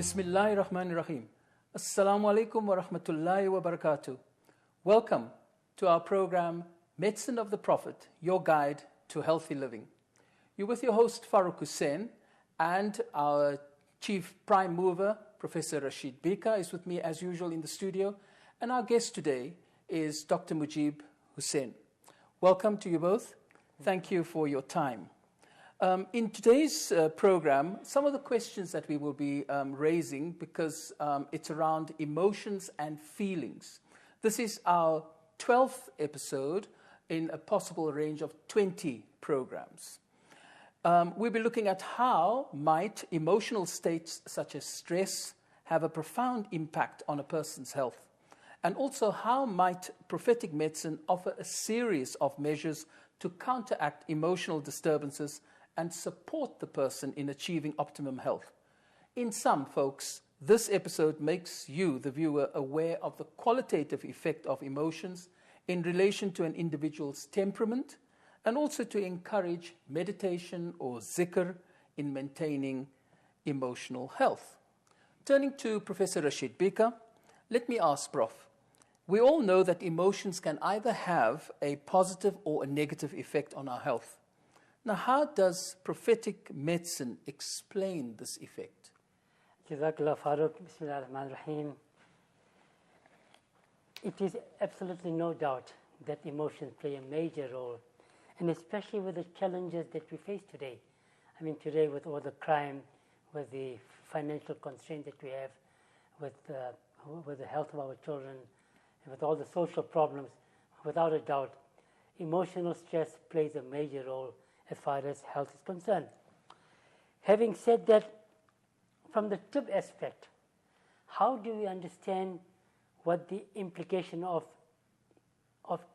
Bismillahir Rahmanir Rahim. Assalamu alaikum wa rahmatullahi wa barakatuh. Welcome to our program, Medicine of the Prophet, your guide to healthy living. You're with your host, Farooq Hussain, and our chief prime mover, Professor Rashid Bhika, is with me as usual in the studio. And our guest today is Dr. Mujib Hussain. Welcome to you both. Thank you for your time. In today's program, some of the questions that we will be raising, because it's around emotions and feelings. This is our 12th episode in a possible range of 20 programs. We'll be looking at how might emotional states such as stress have a profound impact on a person's health, and also how might prophetic medicine offer a series of measures to counteract emotional disturbances and support the person in achieving optimum health. In sum, folks, this episode makes you, the viewer, aware of the qualitative effect of emotions in relation to an individual's temperament, and also to encourage meditation or zikr in maintaining emotional health. Turning to Professor Rashid Bhika, let me ask, Prof, we all know that emotions can either have a positive or a negative effect on our health. Now, how does prophetic medicine explain this effect? Jazakallah Farooq, Bismillah ar-Rahman ar-Rahim. It is absolutely no doubt that emotions play a major role, and especially with the challenges that we face today. I mean, today with all the crime, with the financial constraints that we have, with the health of our children, and with all the social problems, without a doubt, emotional stress plays a major role as far as health is concerned. Having said that, from the tib aspect, how do we understand what the implication of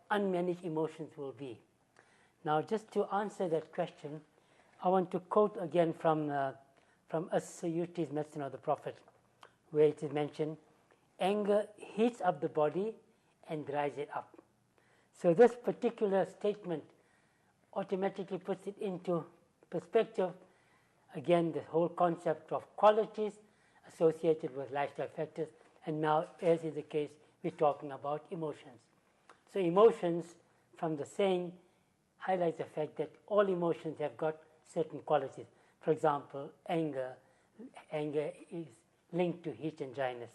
unmanaged emotions will be? Now, just to answer that question, I want to quote again from S01's Medicine of the Prophet, where it is mentioned, anger heats up the body and dries it up. So this particular statement automatically puts it into perspective, again, the whole concept of qualities associated with lifestyle factors, and now, as is the case, we're talking about emotions. So emotions, from the saying, highlights the fact that all emotions have got certain qualities. For example, anger is linked to heat and dryness.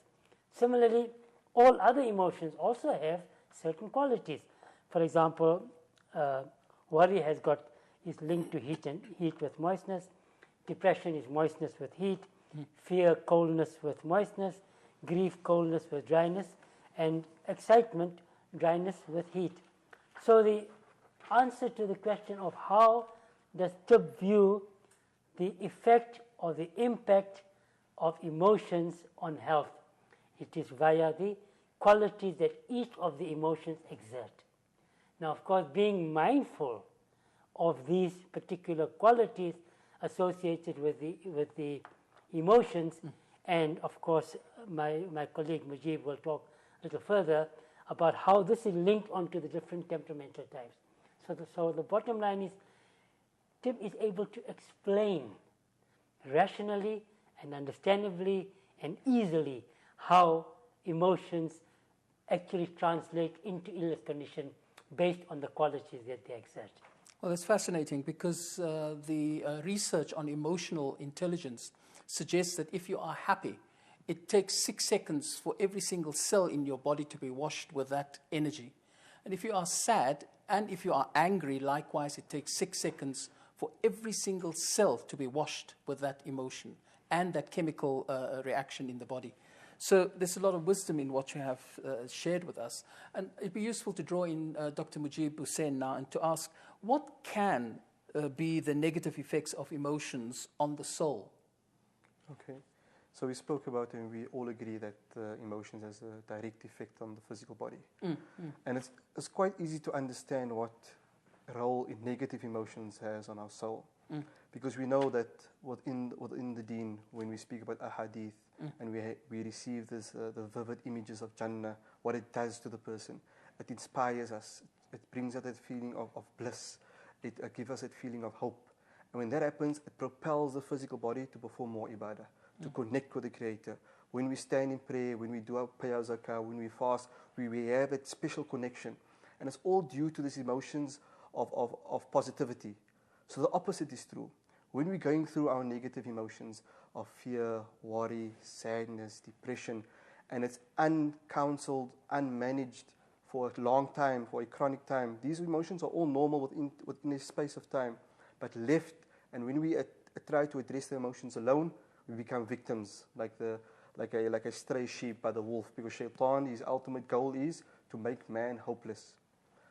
Similarly, all other emotions also have certain qualities. For example, worry is linked to heat with moistness. Depression is moistness with heat. Fear, coldness with moistness. Grief, coldness with dryness. And excitement, dryness with heat. So the answer to the question of how does tib view the effect or the impact of emotions on health, it is via the qualities that each of the emotions exert. Now, of course, being mindful of these particular qualities associated with the emotions, and of course, my colleague Mujib will talk a little further about how this is linked onto the different temperamental types. So the bottom line is, tib is able to explain rationally and understandably and easily how emotions actually translate into illness condition based on the qualities that they exert. Well, that's fascinating, because the research on emotional intelligence suggests that if you are happy, it takes 6 seconds for every single cell in your body to be washed with that energy. And if you are sad and if you are angry, likewise, it takes 6 seconds for every single cell to be washed with that emotion and that chemical reaction in the body. So there's a lot of wisdom in what you have shared with us. And it'd be useful to draw in Dr. Mujib Hussain now and to ask, what can be the negative effects of emotions on the soul? Okay. So we spoke about, and we all agree that emotions has a direct effect on the physical body. And it's quite easy to understand what role negative emotions has on our soul. Because we know that within the deen, when we speak about ahadith, and we receive this, the vivid images of Jannah, what it does to the person, it inspires us, it brings us that feeling of bliss, it gives us that feeling of hope. And when that happens, it propels the physical body to perform more ibadah, to connect with the Creator. When we stand in prayer, when we do our pay our zakah, when we fast, we have that special connection. And it's all due to these emotions of positivity. So the opposite is true. When we're going through our negative emotions of fear, worry, sadness, depression, and it's uncounseled, unmanaged for a long time, for a chronic time, these emotions are all normal within a space of time. But left, and when we try to address the emotions alone, we become victims, like a stray sheep by the wolf, because Shaitan, his ultimate goal is to make man hopeless.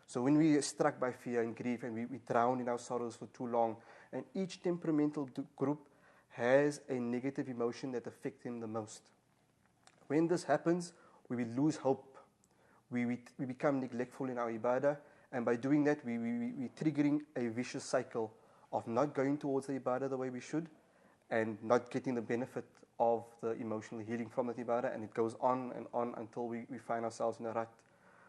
So when we are struck by fear and grief and we drown in our sorrows for too long, and each temperamental group has a negative emotion that affects them the most. When this happens, we will lose hope. We become neglectful in our ibadah, and by doing that, we're triggering a vicious cycle of not going towards the ibadah the way we should, and not getting the benefit of the emotional healing from the ibadah, and it goes on and on until we find ourselves in a rut.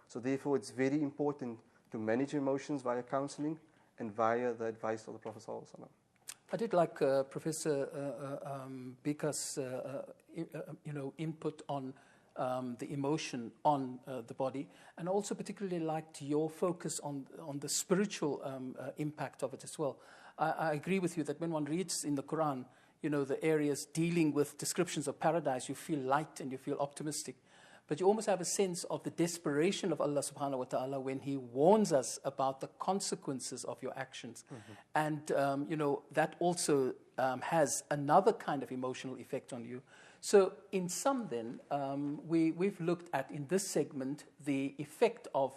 So therefore, it's very important to manage emotions via counseling and via the advice of the Prophet ﷺ. I did like Professor Bhika's input on the emotion on the body, and also particularly liked your focus on the spiritual impact of it as well. I agree with you that when one reads in the Quran, the areas dealing with descriptions of paradise, you feel light and you feel optimistic. But you almost have a sense of the desperation of Allah subhanahu wa ta'ala when He warns us about the consequences of your actions. Mm-hmm. And, that also has another kind of emotional effect on you. So in sum then, we've looked at, in this segment, the effect of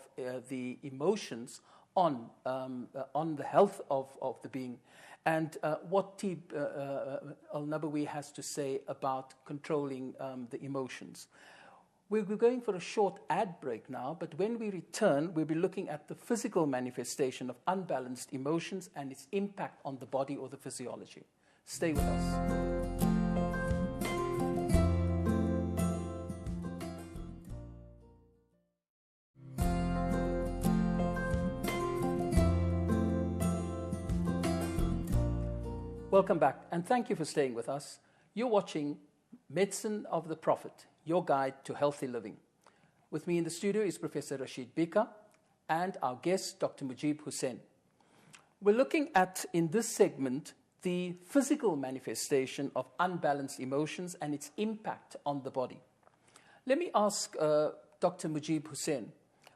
the emotions on the health of the being, and what Tib Al-Nabawi has to say about controlling the emotions. We're going for a short ad break now, but when we return, we'll be looking at the physical manifestation of unbalanced emotions and its impact on the body or the physiology. Stay with us. Welcome back, and thank you for staying with us. You're watching Medicine of the Prophet, your guide to healthy living. With me in the studio is Professor Rashid Bhika and our guest, Dr. Mujib Hussain. We're looking at, in this segment, the physical manifestation of unbalanced emotions and its impact on the body. Let me ask Dr. Mujib Hussain,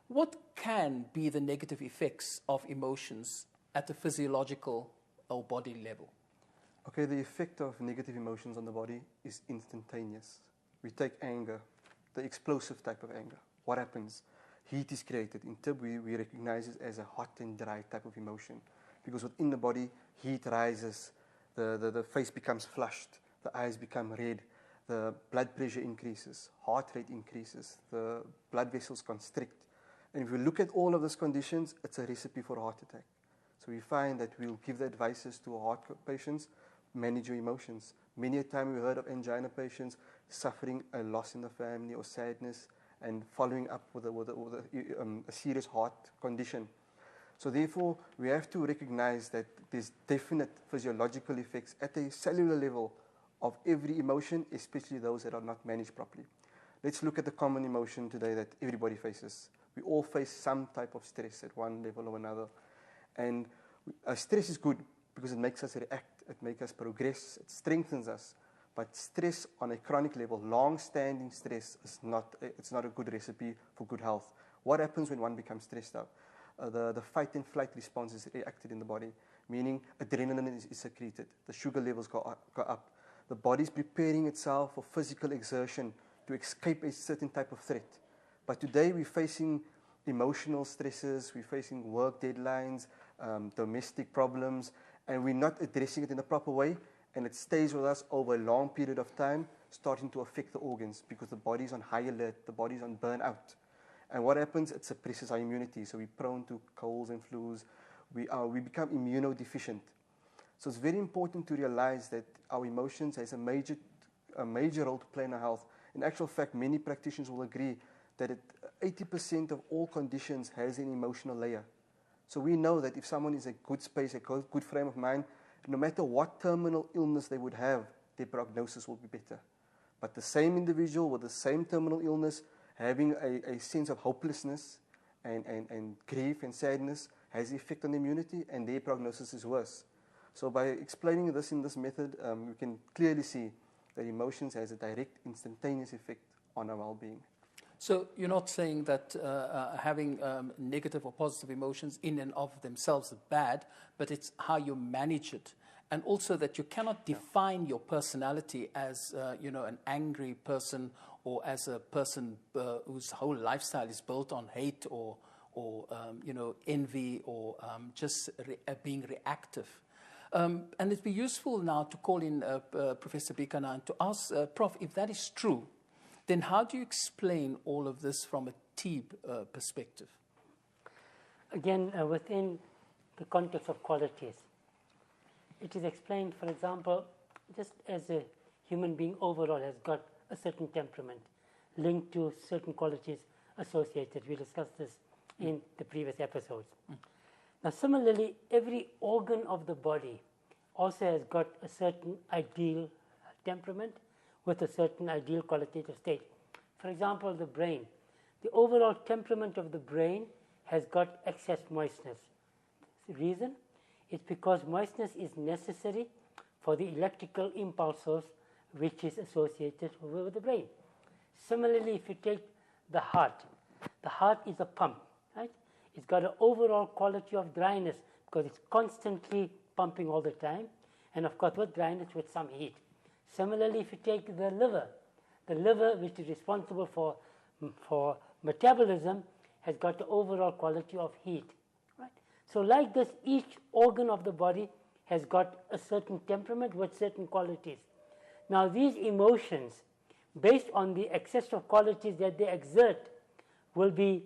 what can be the negative effects of emotions at the physiological or body level? Okay, the effect of negative emotions on the body is instantaneous. We take anger, the explosive type of anger. What happens? Heat is created. In Tib, we recognize it as a hot and dry type of emotion, because within the body, heat rises, the face becomes flushed, the eyes become red, the blood pressure increases, heart rate increases, the blood vessels constrict. And if we look at all of these conditions, it's a recipe for a heart attack. So we find that we'll give the advices to our heart patients: manage your emotions. Many a time we heard of angina patients suffering a loss in the family or sadness and following up with a serious heart condition. So therefore, we have to recognize that there's definite physiological effects at a cellular level of every emotion, especially those that are not managed properly. Let's look at the common emotion today that everybody faces. We all face some type of stress at one level or another. And stress is good because it makes us react, it makes us progress, it strengthens us. But stress on a chronic level, long-standing stress, it's not a good recipe for good health. What happens when one becomes stressed out? The fight and flight response is reacted in the body, meaning adrenaline is secreted, the sugar levels go up. The body is preparing itself for physical exertion to escape a certain type of threat. But today we're facing emotional stresses, we're facing work deadlines, domestic problems, and we're not addressing it in a proper way, and it stays with us over a long period of time, starting to affect the organs because the body's on high alert, the body's on burnout. And what happens? It suppresses our immunity, so we're prone to colds and flus. We become immunodeficient. So it's very important to realize that our emotions has a major role to play in our health. In actual fact, many practitioners will agree that 80% of all conditions has an emotional layer. So we know that if someone is in a good space, a good frame of mind, no matter what terminal illness they would have, their prognosis will be better. But the same individual with the same terminal illness, having a sense of hopelessness and grief and sadness, has effect on immunity, and their prognosis is worse. So by explaining this in this method, we can clearly see that emotions has a direct, instantaneous effect on our well-being. So you're not saying that having negative or positive emotions in and of themselves are bad, but it's how you manage it. And also that you cannot define your personality as, an angry person, or as a person whose whole lifestyle is built on hate or envy, or just being reactive. And it'd be useful now to call in Professor Bhika and to ask, Prof, if that is true, then how do you explain all of this from a TEEB perspective? Again, within the context of qualities, it is explained, for example, just as a human being overall has got a certain temperament linked to certain qualities associated. We discussed this in the previous episodes. Now, similarly, every organ of the body also has got a certain ideal temperament with a certain ideal qualitative state. For example, the brain. The overall temperament of the brain has got excess moistness. The reason? It's because moistness is necessary for the electrical impulses which is associated with the brain. Similarly, if you take the heart is a pump, right? It's got an overall quality of dryness because it's constantly pumping all the time, and of course with dryness with some heat. Similarly, if you take the liver which is responsible for metabolism has got the overall quality of heat. Right? So like this, each organ of the body has got a certain temperament with certain qualities. Now these emotions, based on the excess of qualities that they exert, will be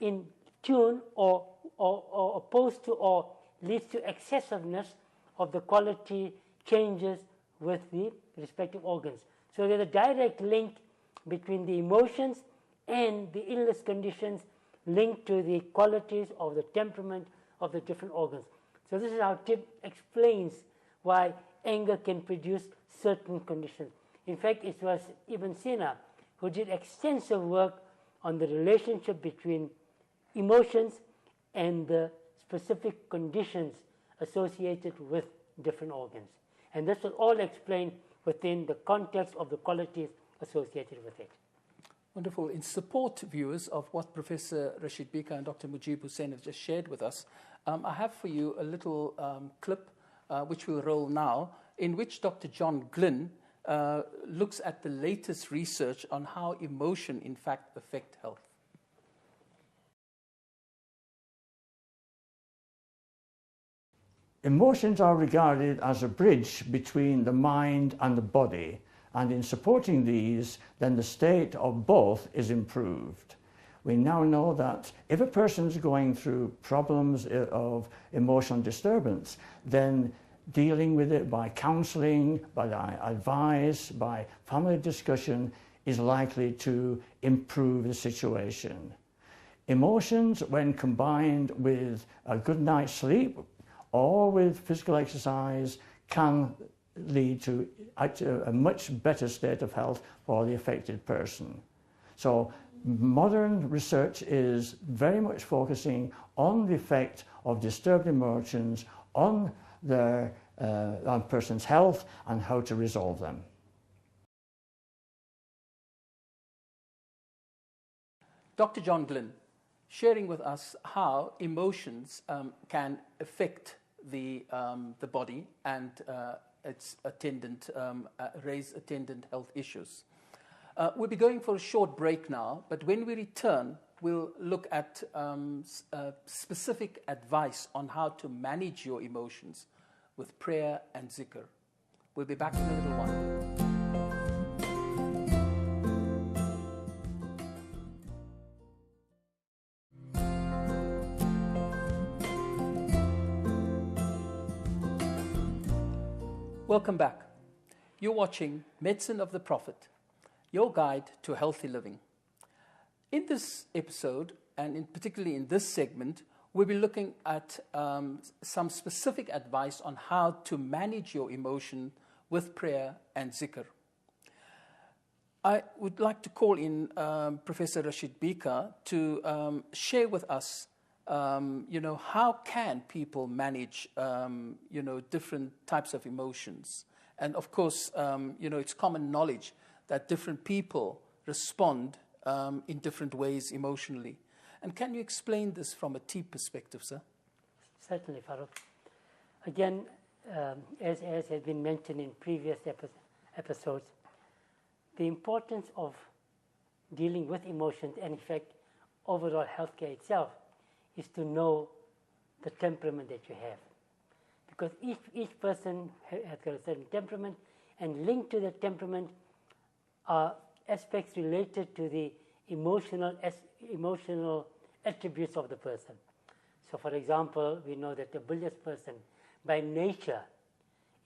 in tune or opposed to or leads to excessiveness of the quality changes with the respective organs. So there's a direct link between the emotions and the illness conditions linked to the qualities of the temperament of the different organs. So this is how TIB explains why anger can produce certain conditions. In fact, it was Ibn Sina who did extensive work on the relationship between emotions and the specific conditions associated with different organs. And this was all explained within the context of the qualities associated with it. Wonderful. In support, viewers, of what Professor Rashid Bhika and Dr. Mujib Hussain have just shared with us, I have for you a little clip, which we'll roll now, in which Dr. John Glynn looks at the latest research on how emotion, in fact, affect health. Emotions are regarded as a bridge between the mind and the body, and in supporting these, then the state of both is improved. We now know that if a person is going through problems of emotional disturbance, then dealing with it by counseling, by advice, by family discussion is likely to improve the situation. Emotions, when combined with a good night's sleep or with physical exercise, can lead to a much better state of health for the affected person. So modern research is very much focusing on the effect of disturbed emotions on on person's health and how to resolve them. Dr. John Glynn, sharing with us how emotions can affect the body and its attendant, raise attendant health issues. We'll be going for a short break now, but when we return, we'll look at specific advice on how to manage your emotions with prayer and zikr. We'll be back in a little while. Welcome back. You're watching Medicine of the Prophet, your guide to healthy living. In this episode, and particularly in this segment, we'll be looking at some specific advice on how to manage your emotion with prayer and zikr. I would like to call in Professor Rashid Bhika to share with us, how can people manage, different types of emotions? And of course, it's common knowledge that different people respond in different ways emotionally. And can you explain this from a tea perspective, sir? Certainly, Farooq. Again, as has been mentioned in previous episodes, the importance of dealing with emotions and, in fact, overall healthcare itself is to know the temperament that you have. Because each person has got a certain temperament, and linked to that temperament are aspects related to the emotional attributes of the person. So, for example, we know that a bilious person by nature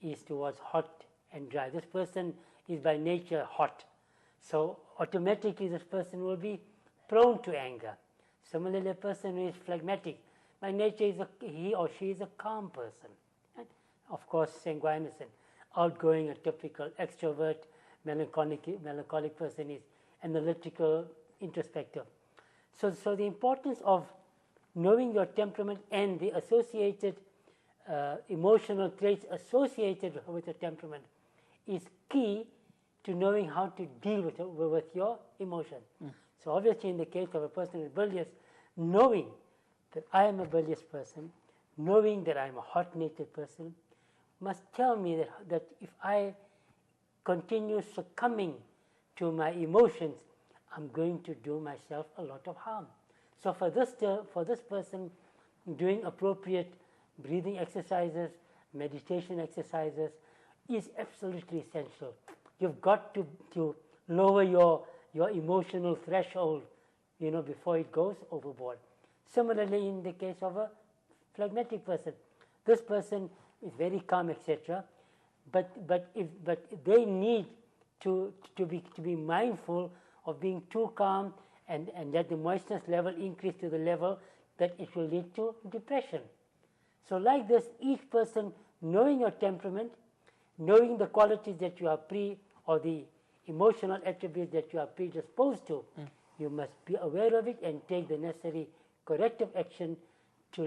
is towards hot and dry. This person is by nature hot. So automatically this person will be prone to anger. Similarly, a person who is phlegmatic, by nature he or she is a calm person. And of course, sanguinous and outgoing, a typical extrovert. Melancholic person is analytical, introspective. So the importance of knowing your temperament and the associated emotional traits associated with your temperament is key to knowing how to deal with your emotion. So obviously in the case of a person who is bilious, knowing that I am a bilious person, knowing that I am a hot-natured person, must tell me that if I continue succumbing to my emotions, I'm going to do myself a lot of harm. So for this person, doing appropriate breathing exercises, meditation exercises is absolutely essential. You've got to lower your emotional threshold, before it goes overboard. Similarly, in the case of a phlegmatic person, this person is very calm, etc. But they need to be mindful of being too calm and let the moistness level increase to the level that it will lead to depression. So like this, each person, knowing your temperament, knowing the qualities that you are or the emotional attributes that you are predisposed to, you must be aware of it and take the necessary corrective action to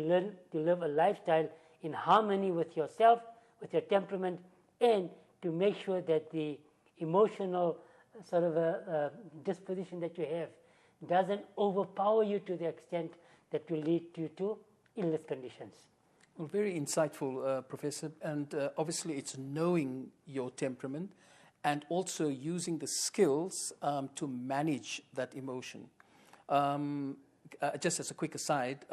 live a lifestyle in harmony with yourself, with your temperament, and to make sure that the emotional sort of a disposition that you have doesn't overpower you to the extent that will lead you to illness conditions. Well, very insightful, Professor. And obviously it's knowing your temperament and also using the skills to manage that emotion. Just as a quick aside,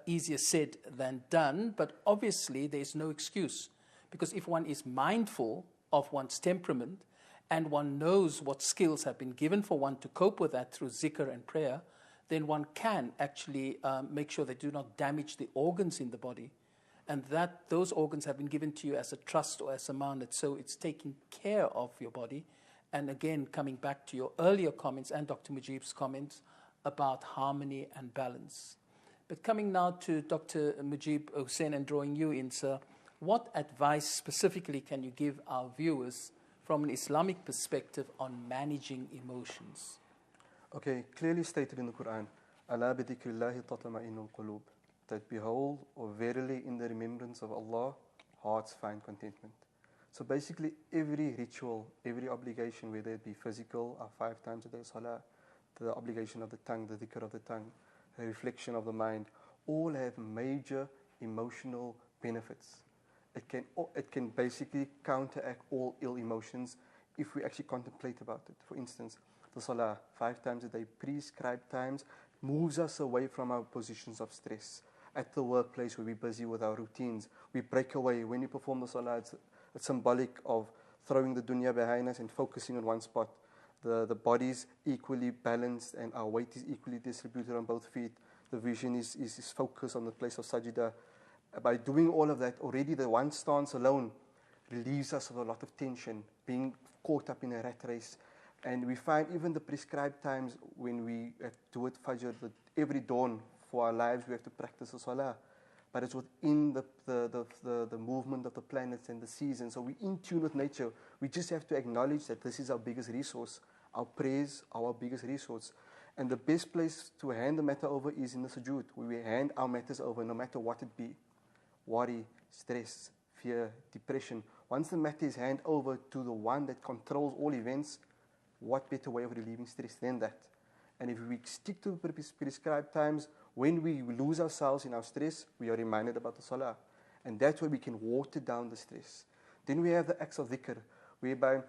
easier said than done, but obviously there's no excuse. Because if one is mindful of one's temperament and one knows what skills have been given for one to cope with that through zikr and prayer, then one can actually make sure they do not damage the organs in the body, and that those organs have been given to you as a trust or as a amanat, so it's taking care of your body. And again, coming back to your earlier comments and Dr. Mujib's comments about harmony and balance. But coming now to Dr. Mujib Hussain and drawing you in, sir, what advice specifically can you give our viewers from an Islamic perspective on managing emotions? Okay, clearly stated in the Quran, "Ala bi dhikrillahi tatma'innul qulub," that behold, or verily in the remembrance of Allah, hearts find contentment. So basically every ritual, every obligation, whether it be physical, our 5 times a day salah, the obligation of the tongue, the dhikr of the tongue, the reflection of the mind, all have major emotional benefits. It can basically counteract all ill emotions if we actually contemplate about it. For instance, the salah, 5 times a day, prescribed times, moves us away from our positions of stress. At the workplace, where we're busy with our routines, we break away. When you perform the salah, it's symbolic of throwing the dunya behind us and focusing on one spot. The body's equally balanced and our weight is equally distributed on both feet. The vision is focused on the place of sajda. By doing all of that, already the one stance alone relieves us of a lot of tension, being caught up in a rat race. And we find even the prescribed times when we have to do it fajr, every dawn for our lives, we have to practice the salah. but it's within the movement of the planets and the seasons. So we're in tune with nature. We just have to acknowledge that this is our biggest resource. Our prayers are our biggest resource. And the best place to hand the matter over is in the sujood, where we hand our matters over, no matter what it be. Worry, stress, fear, depression. Once the matter is handed over to the one that controls all events, what better way of relieving stress than that? And if we stick to the prescribed times, when we lose ourselves in our stress, we are reminded about the salah. And that's where we can water down the stress. Then we have the acts of dhikr, whereby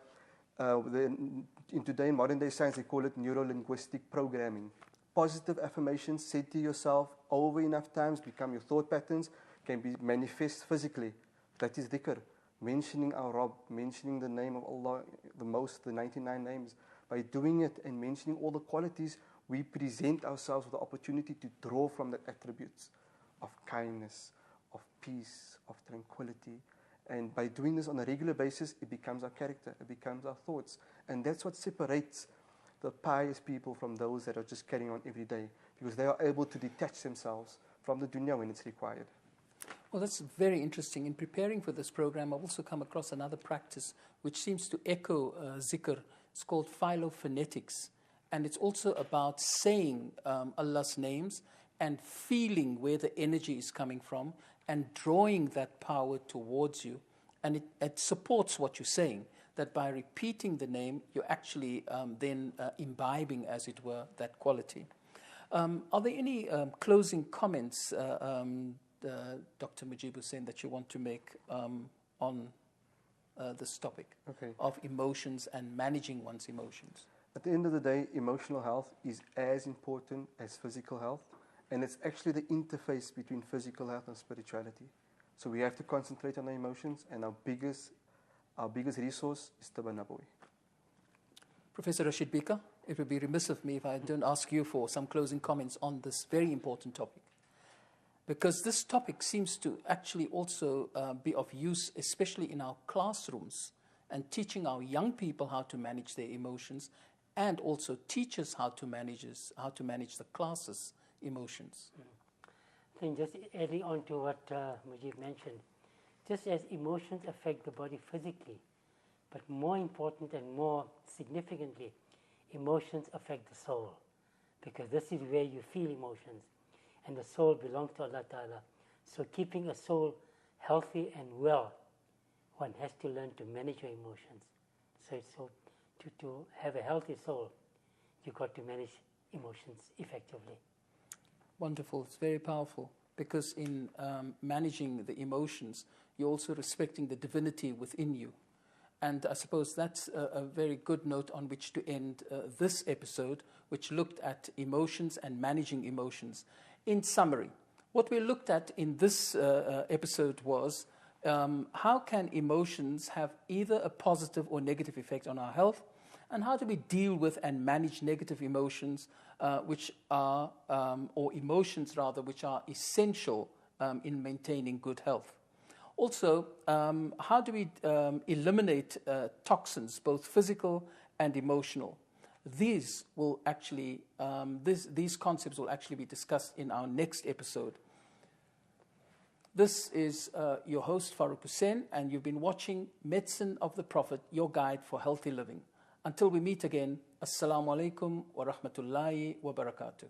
in today, in modern day science, they call it neuro-linguistic programming. Positive affirmations said to yourself over enough times become your thought patterns, can be manifest physically. That is dhikr. Mentioning our Rabb, mentioning the name of Allah, the 99 names. By doing it and mentioning all the qualities, we present ourselves with the opportunity to draw from the attributes of kindness, of peace, of tranquility. And by doing this on a regular basis, it becomes our character, it becomes our thoughts. And that's what separates the pious people from those that are just carrying on every day, because they are able to detach themselves from the dunya when it's required. Well, that's very interesting. In preparing for this program, I've also come across another practice which seems to echo zikr. It's called philophonetics. And it's also about saying Allah's names and feeling where the energy is coming from and drawing that power towards you. And it supports what you're saying, that by repeating the name, you're actually then imbibing, as it were, that quality. Are there any closing comments, Dr. Mujib Hussain, that you want to make on this topic of emotions and managing one's emotions? At the end of the day, emotional health is as important as physical health, and it's actually the interface between physical health and spirituality. So we have to concentrate on our emotions, and our biggest resource is Tibba Nabawi. Professor Rashid Bhika, it would be remiss of me if I don't ask you for some closing comments on this very important topic. Because this topic seems to actually also be of use, especially in our classrooms, and teaching our young people how to manage their emotions, and also teach us how to manage the class's emotions. I think just adding on to what Mujib mentioned, just as emotions affect the body physically, but more important and more significantly, emotions affect the soul, because this is where you feel emotions, and the soul belongs to Allah Ta'ala. So keeping a soul healthy and well, one has to learn to manage your emotions. So to have a healthy soul, you've got to manage emotions effectively. Wonderful. It's very powerful, because in managing the emotions, you're also respecting the divinity within you. And I suppose that's a very good note on which to end this episode, which looked at emotions and managing emotions. In summary, what we looked at in this episode was how can emotions have either a positive or negative effect on our health, and how do we deal with and manage negative emotions, which are essential in maintaining good health. Also, how do we eliminate toxins, both physical and emotional? These concepts will actually be discussed in our next episode. This is your host, Farouk Hussain, and you've been watching Medicine of the Prophet, your guide for healthy living. Until we meet again, Assalamu alaikum wa rahmatullahi wa barakatuh.